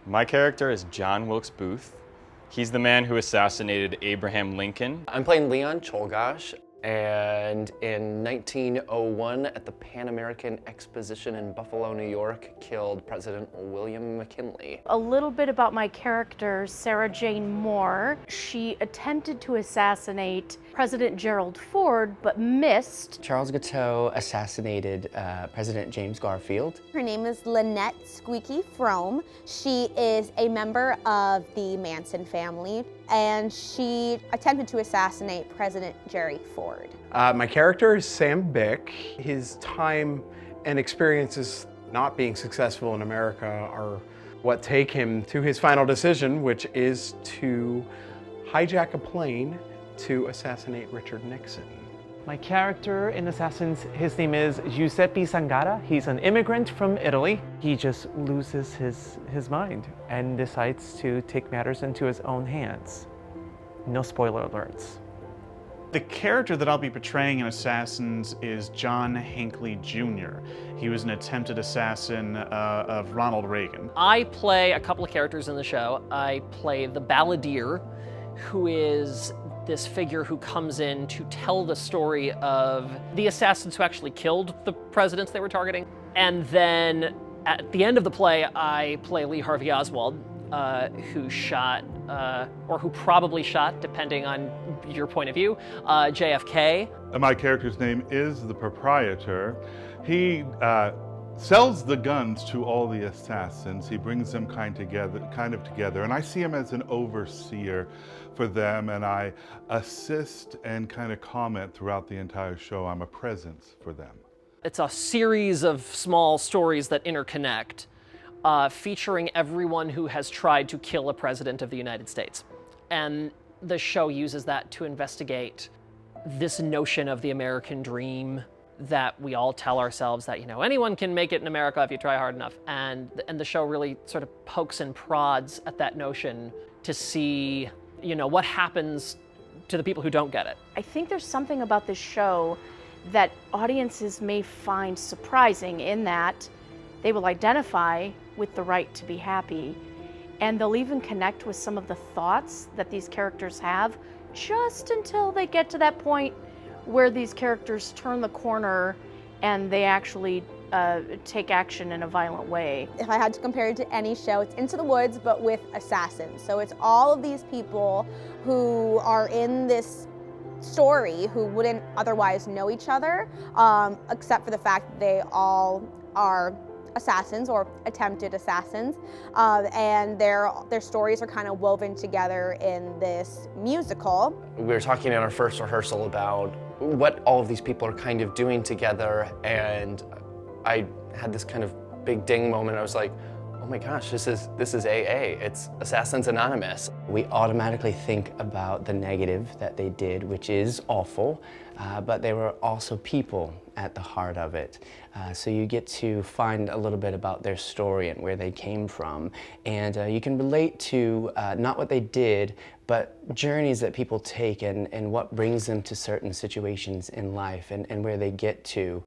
My character is John Wilkes Booth. He's the man who assassinated Abraham Lincoln. I'm playing Leon CZOLGOSZ, and in 1901 at the Pan American Exposition in Buffalo, New York, killed President William McKinley. A little bit about my character, Sarah Jane Moore. She attempted to assassinate President Gerald Ford, but missed. Charles Guiteau assassinated President James Garfield. Her name is Lynette "Squeaky" FROMME. She is a member of the Manson family, and she attempted to assassinate President Jerry Ford. My character is Sam Bick. His time and experiences not being successful in America are what take him to his final decision, which is to hijack a plane to assassinate Richard Nixon. My character in Assassins, his name is Giuseppe Zangara. He's an immigrant from Italy. He just loses his mind and decides to take matters into his own hands. No spoiler alerts. The character that I'll be portraying in Assassins is John Hinckley Jr. He was an attempted assassin of Ronald Reagan. I play a couple of characters in the show. I play the balladeer, who is this figure who comes in to tell the story of the assassins who actually killed the presidents they were targeting. And then at the end of the play, I play Lee Harvey Oswald, who shot, or who probably shot, depending on your point of view, JFK. My character's name is the Proprietor. He sells the guns to all the assassins. He brings them kind of together, and I see him as an overseer for them, and I assist and kind of comment throughout the entire show. I'm a presence for them. It's a series of small stories that interconnect, featuring everyone who has tried to kill a president of the United States. And the show uses that to investigate this notion of the American dream that we all tell ourselves that, you know, anyone can make it in America if you try hard enough. And the show really sort of pokes and prods at that notion to see, you know, what happens to the people who don't get it. I think there's something about this show that audiences may find surprising in that they will identify with the right to be happy, and they'll even connect with some of the thoughts that these characters have just until they get to that point where these characters turn the corner and they actually take action in a violent way. If I had to compare it to any show, it's Into the Woods, but with assassins. So it's all of these people who are in this story who wouldn't otherwise know each other, except for the fact that they all are assassins or attempted assassins, and their stories are kind of woven together in this musical. We were talking in our first rehearsal about what all of these people are kind of doing together, and I had this kind of big ding moment. I was like, oh my gosh, this is AA, it's Assassins Anonymous. We automatically think about the negative that they did, which is awful, but they were also people at the heart of it. So you get to find a little bit about their story and where they came from. And you can relate to not what they did, but journeys that people take and what brings them to certain situations in life and where they get to.